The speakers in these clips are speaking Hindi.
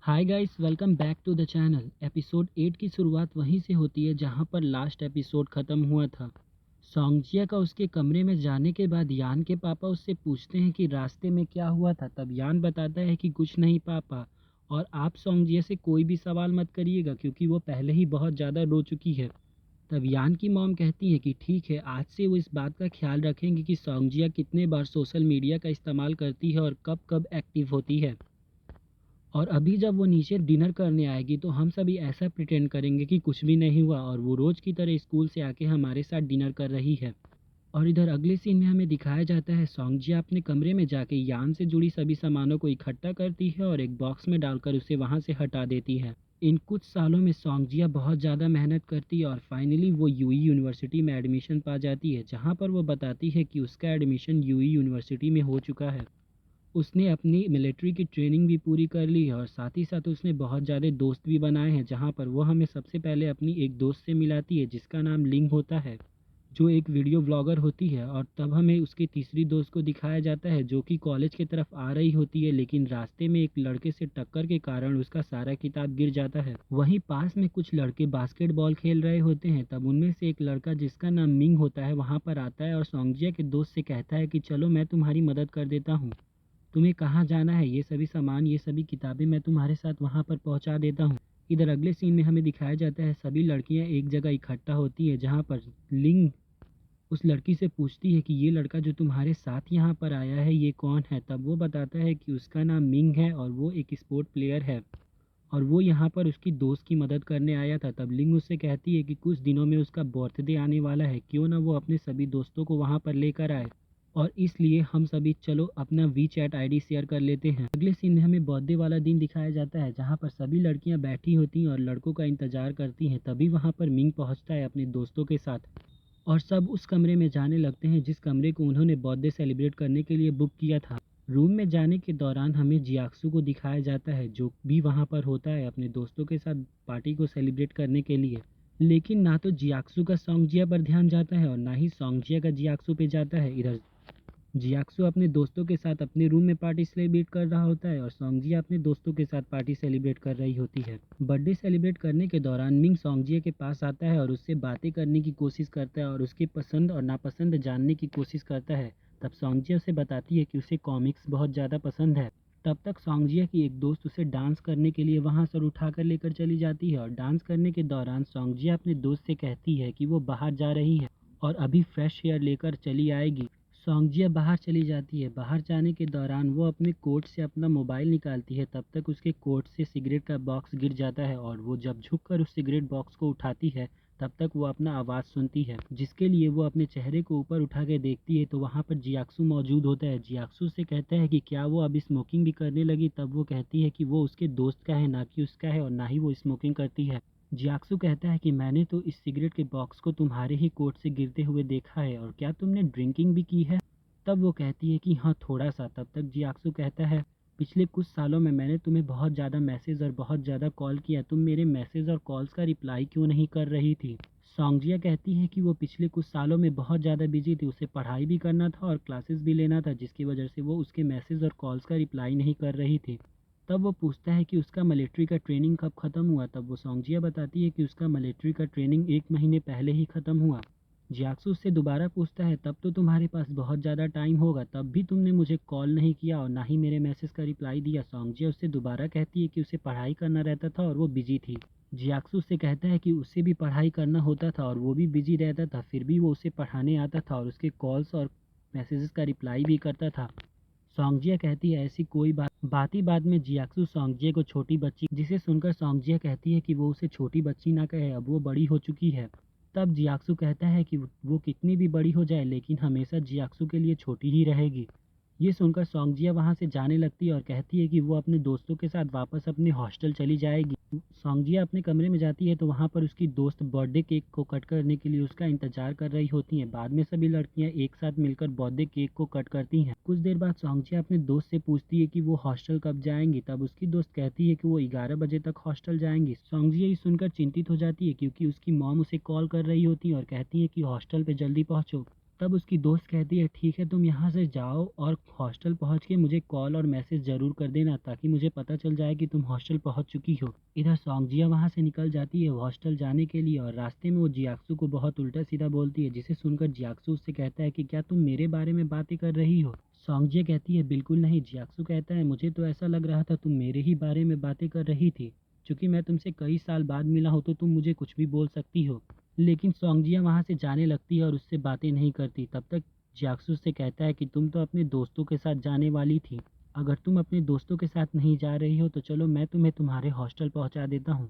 Hi guys, welcome back to the channel. Episode 8 की शुरुआत वहीं से होती है जहां पर लास्ट एपिसोड ख़त्म हुआ था। सोंगजिया का उसके कमरे में जाने के बाद यान के पापा उससे पूछते हैं कि रास्ते में क्या हुआ था। तब यान बताता है कि कुछ नहीं पापा, और आप सोंगजिया से कोई भी सवाल मत करिएगा क्योंकि वो पहले ही बहुत ज़्यादा रो चुकी है। तब यान की मॉम कहती है कि ठीक है, आज से वो इस बात का ख्याल रखेंगे कि सोंगजिया कितने बार सोशल मीडिया का इस्तेमाल करती है और कब कब एक्टिव होती है। और अभी जब वो नीचे डिनर करने आएगी तो हम सभी ऐसा प्रिटेंड करेंगे कि कुछ भी नहीं हुआ और वो रोज़ की तरह स्कूल से आके हमारे साथ डिनर कर रही है। और इधर अगले सीन में हमें दिखाया जाता है सोंगजिया अपने कमरे में जाके यान से जुड़ी सभी सामानों को इकट्ठा करती है और एक बॉक्स में डालकर उसे वहाँ से हटा देती है। इन कुछ सालों में सोंगजिया बहुत ज़्यादा मेहनत करती है और फाइनली वो यूई यूनिवर्सिटी में एडमिशन पा जाती है, जहाँ पर वो बताती है कि उसका एडमिशन यूई यूनिवर्सिटी में हो चुका है। उसने अपनी मिलिट्री की ट्रेनिंग भी पूरी कर ली है और साथ ही साथ उसने बहुत ज़्यादा दोस्त भी बनाए हैं, जहाँ पर वो हमें सबसे पहले अपनी एक दोस्त से मिलाती है जिसका नाम लिंग होता है, जो एक वीडियो व्लॉगर होती है। और तब हमें उसकी तीसरी दोस्त को दिखाया जाता है जो कि कॉलेज की तरफ आ रही होती है, लेकिन रास्ते में एक लड़के से टक्कर के कारण उसका सारा किताब गिर जाता है। वहीं पास में कुछ लड़के बास्केटबॉल खेल रहे होते हैं। तब उनमें से एक लड़का जिसका नाम मिंग होता है वहाँ पर आता है और सोंगजिया के दोस्त से कहता है कि चलो मैं तुम्हारी मदद कर देता हूँ, तुम्हें कहाँ जाना है, ये सभी सामान ये सभी किताबें मैं तुम्हारे साथ वहाँ पर पहुँचा देता हूँ। इधर अगले सीन में हमें दिखाया जाता है सभी लड़कियाँ एक जगह इकट्ठा होती है, जहाँ पर लिंग उस लड़की से पूछती है कि ये लड़का जो तुम्हारे साथ यहाँ पर आया है ये कौन है। तब वो बताता है कि उसका नाम मिंग है और वो एक स्पोर्ट प्लेयर है और वो यहाँ पर उसकी दोस्त की मदद करने आया था। तब लिंग उससे कहती है कि कुछ दिनों में उसका बर्थडे आने वाला है, क्यों ना वो अपने सभी दोस्तों को वहाँ पर लेकर आए, और इसलिए हम सभी चलो अपना WeChat I D share कर लेते हैं। अगले सीन में हमें बर्थडे वाला दिन दिखाया जाता है जहाँ पर सभी लड़कियाँ बैठी होती हैं और लड़कों का इंतजार करती हैं। तभी वहाँ पर मिंग पहुँचता है अपने दोस्तों के साथ और सब उस कमरे में जाने लगते हैं जिस कमरे को उन्होंने बर्थडे सेलिब्रेट करने के लिए बुक किया था। रूम में जाने के दौरान हमें जियाक्सु को दिखाया जाता है जो भी वहाँ पर होता है अपने दोस्तों के साथ पार्टी को सेलिब्रेट करने के लिए। लेकिन ना तो जियाक्सु का सोंगजिया पर ध्यान जाता है और ना ही सोंगजिया का जियाक्सु पे जाता है। इधर जियाक्सु अपने दोस्तों के साथ अपने रूम में पार्टी सेलिब्रेट कर रहा होता है और सोंगजिया अपने दोस्तों के साथ पार्टी सेलिब्रेट कर रही होती है। बर्थडे सेलिब्रेट करने के दौरान मिंग सोंगजिया के पास आता है और उससे बातें करने की कोशिश करता है और उसकी पसंद और नापसंद जानने की कोशिश करता है। तब सोंगजिया उसे बताती है कि उसे कॉमिक्स बहुत ज़्यादा पसंद है। तब तक सोंगजिया की एक दोस्त उसे डांस करने के लिए वहाँ से उठाकर लेकर चली जाती है और डांस करने के दौरान सोंगजिया अपने दोस्त से कहती है कि वो बाहर जा रही है और अभी फ्रेश एयर लेकर चली आएगी। सोंगजिया बाहर चली जाती है। बाहर जाने के दौरान वो अपने कोट से अपना मोबाइल निकालती है। तब तक उसके कोट से सिगरेट का बॉक्स गिर जाता है और वो जब झुककर उस सिगरेट बॉक्स को उठाती है तब तक वो अपना आवाज़ सुनती है, जिसके लिए वो अपने चेहरे को ऊपर उठा के देखती है तो वहाँ पर जियाक्सु मौजूद होता है। जियाक्सु से कहता है कि क्या वो अभी स्मोकिंग भी करने लगी। तब वो कहती है कि वो उसके दोस्त का है, ना कि उसका है, और ना ही वो स्मोकिंग करती है। जियाक्सु कहता है कि मैंने तो इस सिगरेट के बॉक्स को तुम्हारे ही कोट से गिरते हुए देखा है, और क्या तुमने ड्रिंकिंग भी की है। तब वो कहती है कि हाँ, थोड़ा सा। तब तक जियाक्सु कहता है पिछले कुछ सालों में मैंने तुम्हें बहुत ज़्यादा मैसेज और बहुत ज़्यादा कॉल किया, तुम मेरे मैसेज और कॉल्स का रिप्लाई क्यों नहीं कर रही थी। सोंगजिया कहती है कि वो पिछले कुछ सालों में बहुत ज़्यादा बिजी थी, उसे पढ़ाई भी करना था और क्लासेस भी लेना था, जिसकी वजह से वो उसके मैसेज और कॉल्स का रिप्लाई नहीं कर रही थी। तब वो पूछता है कि उसका मिलिट्री का ट्रेनिंग कब ख़त्म हुआ। तब वो सोंगजिया बताती है कि उसका मिलिट्री का ट्रेनिंग 1 महीने पहले ही ख़त्म हुआ। जियाक्सु उससे दोबारा पूछता है तब तो तुम्हारे पास बहुत ज़्यादा टाइम होगा, तब भी तुमने मुझे कॉल नहीं किया और ना ही मेरे मैसेज का रिप्लाई दिया। सोंगजिया उससे दोबारा कहती है कि उसे पढ़ाई करना रहता था और वो बिजी थी। जियाक्सु उससे कहता है कि उसे भी पढ़ाई करना होता था और वो भी बिजी रहता था, फिर भी वो उसे पढ़ाने आता था और उसके कॉल्स और मैसेजेस का रिप्लाई भी करता था। सोंगजिया कहती है ऐसी कोई बात ही बाद में जियाक्सु सोंगजिया को छोटी बच्ची, जिसे सुनकर सोंगजिया कहती है कि वो उसे छोटी बच्ची ना कहे, अब वो बड़ी हो चुकी है। तब जियाक्सु कहता है कि वो कितनी भी बड़ी हो जाए लेकिन हमेशा जियाक्सु के लिए छोटी ही रहेगी। ये सुनकर सोंगजिया वहाँ से जाने लगती है और कहती है कि वो अपने दोस्तों के साथ वापस अपने हॉस्टल चली जाएगी। सोंगजिया अपने कमरे में जाती है तो वहाँ पर उसकी दोस्त बर्थडे केक को कट करने के लिए उसका इंतजार कर रही होती हैं। बाद में सभी लड़कियाँ एक साथ मिलकर बर्थडे केक को कट करती हैं। कुछ देर बाद सोंगजिया अपने दोस्त से पूछती है कि वो हॉस्टल कब जाएंगी। तब उसकी दोस्त कहती है कि वो 11 बजे तक हॉस्टल जाएंगी। सोंगजिया ये सुनकर चिंतित हो जाती है क्योंकि उसकी मॉम उसे कॉल कर रही होती है और कहती है कि हॉस्टल पे जल्दी पहुँचो। तब उसकी दोस्त कहती है ठीक है तुम यहाँ से जाओ और हॉस्टल पहुँच के मुझे कॉल और मैसेज ज़रूर कर देना ताकि मुझे पता चल जाए कि तुम हॉस्टल पहुँच चुकी हो। इधर सॉन्गजिया वहाँ से निकल जाती है हॉस्टल जाने के लिए और रास्ते में वो जियाक्सू को बहुत उल्टा सीधा बोलती है, जिसे सुनकर जियाक्सू उससे कहता है कि क्या तुम मेरे बारे में बातें कर रही हो। सॉन्गजिया कहती है बिल्कुल नहीं। जियाक्सू कहता है मुझे तो ऐसा लग रहा था तुम मेरे ही बारे में बातें कर रही थी। चूंकि मैं तुमसे कई साल बाद मिला हूँ तो तुम मुझे कुछ भी बोल सकती हो। लेकिन सॉन्गजिया वहाँ से जाने लगती है और उससे बातें नहीं करती। तब तक जियाक्सू से कहता है कि तुम तो अपने दोस्तों के साथ जाने वाली थी। अगर तुम अपने दोस्तों के साथ नहीं जा रही हो तो चलो मैं तुम्हें तुम्हारे हॉस्टल पहुँचा देता हूँ।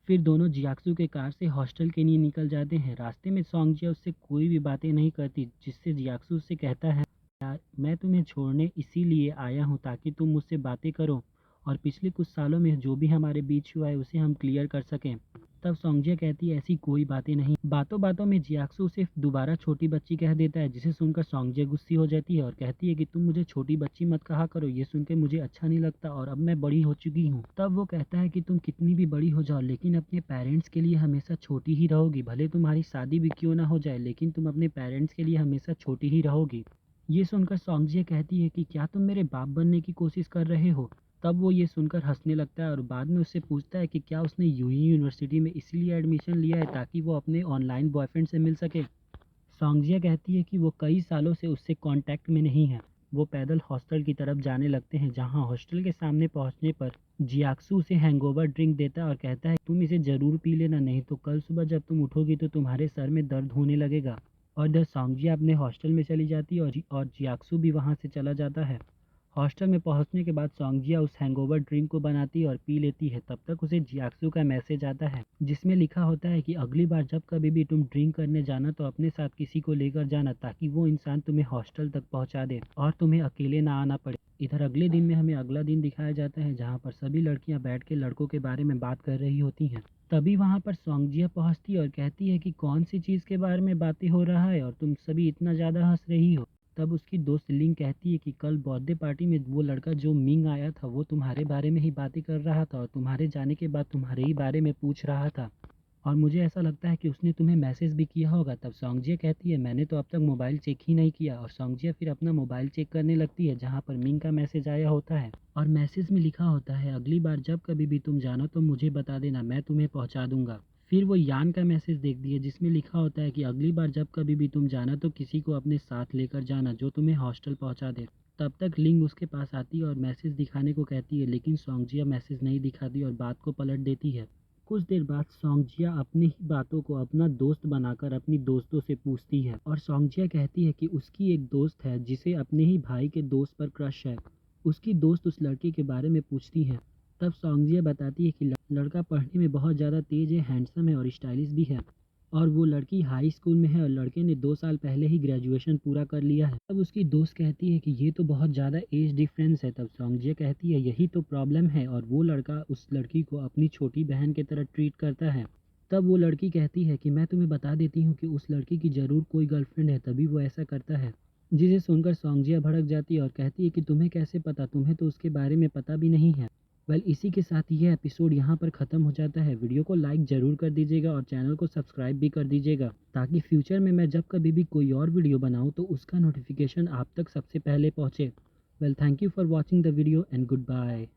फिर दोनों जियाक्सू के कार से हॉस्टल के लिए निकल जाते हैं। रास्ते में सॉन्गजिया उससे कोई भी बातें नहीं करती, जिससे जियाक्सू उससे कहता है यार मैं तुम्हें छोड़ने इसीलिए आया हूँ ताकि तुम मुझसे बातें करो और पिछले कुछ सालों में जो भी हमारे बीच हुआ है उसे हम क्लियर कर सकें। तब सॉन्गजिया कहती है ऐसी कोई बातें नहीं। बातों बातों में जियाक्सू उसे दोबारा छोटी बच्ची कह देता है, जिसे सुनकर सॉन्गजिया गुस्सी हो जाती है और कहती है कि तुम मुझे छोटी बच्ची मत कहा करो, ये सुनकर मुझे अच्छा नहीं लगता और अब मैं बड़ी हो चुकी हूँ। तब वो कहता है कि तुम कितनी भी बड़ी हो जाओ लेकिन अपने पेरेंट्स के लिए हमेशा छोटी ही रहोगी। भले तुम्हारी शादी भी क्यों ना हो जाए लेकिन तुम अपने पेरेंट्स के लिए हमेशा छोटी ही रहोगी। ये सुनकर सॉन्गजिया कहती है कि क्या तुम मेरे बाप बनने की कोशिश कर रहे हो। तब वो ये सुनकर हंसने लगता है और बाद में उससे पूछता है कि क्या उसने यूही यूनिवर्सिटी में इसलिए एडमिशन लिया है ताकि वो अपने ऑनलाइन बॉयफ्रेंड से मिल सके। सॉन्गजिया कहती है कि वो कई सालों से उससे कांटेक्ट में नहीं है। वो पैदल हॉस्टल की तरफ जाने लगते हैं, जहां हॉस्टल के सामने पहुंचने पर जियाक्सू उसे हैंगओवर ड्रिंक देता है और कहता है तुम इसे ज़रूर पी लेना, नहीं तो कल सुबह जब तुम उठोगी तो तुम्हारे सर में दर्द होने लगेगा। और इधर सॉन्गजिया अपने हॉस्टल में चली जाती है और जियाक्सू भी वहां से चला जाता है। हॉस्टल में पहुंचने के बाद सॉन्गजिया उस हैंगओवर ड्रिंक को बनाती है और पी लेती है। तब तक उसे जियाक्सू का मैसेज आता है जिसमें लिखा होता है कि अगली बार जब कभी भी तुम ड्रिंक करने जाना तो अपने साथ किसी को लेकर जाना ताकि वो इंसान तुम्हें हॉस्टल तक पहुंचा दे और तुम्हें अकेले ना आना पड़े। इधर अगले दिन में हमें अगला दिन दिखाया जाता है जहाँ पर सभी लड़कियां बैठ के लड़कों के बारे में बात कर रही होती हैं। तभी वहाँ पर सॉन्गजिया पहुँचती है और कहती है कि कौन सी चीज़ के बारे में बातें हो रहा है और तुम सभी इतना ज़्यादा हंस रही हो। तब उसकी दोस्त लिंग कहती है कि कल बर्थडे पार्टी में वो लड़का जो मिंग आया था वो तुम्हारे बारे में ही बातें कर रहा था और तुम्हारे जाने के बाद तुम्हारे ही बारे में पूछ रहा था और मुझे ऐसा लगता है कि उसने तुम्हें मैसेज भी किया होगा। तब सॉन्गजिया कहती है मैंने तो अब तक मोबाइल चेक ही नहीं किया और सॉन्गजिया फिर अपना मोबाइल चेक करने लगती है जहाँ पर मिंग का मैसेज आया होता है और मैसेज में लिखा होता है अगली बार जब कभी भी तुम जाना तो मुझे बता देना, मैं तुम्हें पहुँचा दूंगा। फिर वो यान का मैसेज देखती है जिसमें लिखा होता है कि अगली बार जब कभी भी तुम जाना तो किसी को अपने साथ लेकर जाना जो तुम्हें हॉस्टल पहुंचा दे। तब तक लिंग उसके पास आती है और मैसेज दिखाने को कहती है लेकिन सॉन्गजिया मैसेज नहीं दिखाती और बात को पलट देती है। कुछ देर बाद सॉन्गजिया अपनी ही बातों को अपना दोस्त बनाकर अपनी दोस्तों से पूछती है और सॉन्गजिया कहती है कि उसकी एक दोस्त है जिसे अपने ही भाई के दोस्त पर क्रश है। उसकी दोस्त उस लड़के के बारे में पूछती है। तब सॉन्गजिया बताती है कि लड़का पढ़ने में बहुत ज़्यादा तेज़ है, हैंडसम है और स्टाइलिश भी है और वो लड़की हाई स्कूल में है और लड़के ने 2 साल पहले ही ग्रेजुएशन पूरा कर लिया है। तब उसकी दोस्त कहती है कि ये तो बहुत ज़्यादा एज डिफरेंस है। तब सॉन्गजिया कहती है यही तो प्रॉब्लम है और वो लड़का उस लड़की को अपनी छोटी बहन की तरह ट्रीट करता है। तब वो लड़की कहती है कि मैं तुम्हें बता देती हूँ कि उस लड़की की ज़रूर कोई गर्लफ्रेंड है तभी वो ऐसा करता है। जिसे सुनकर सॉन्गजिया भड़क जाती है और कहती है कि तुम्हें कैसे पता, तुम्हें तो उसके बारे में पता भी नहीं है। वेल इसी के साथ ये एपिसोड यहाँ पर ख़त्म हो जाता है। वीडियो को लाइक ज़रूर कर दीजिएगा और चैनल को सब्सक्राइब भी कर दीजिएगा ताकि फ्यूचर में मैं जब कभी भी कोई और वीडियो बनाऊँ तो उसका नोटिफिकेशन आप तक सबसे पहले पहुँचे। Well thank you for watching the video and good bye.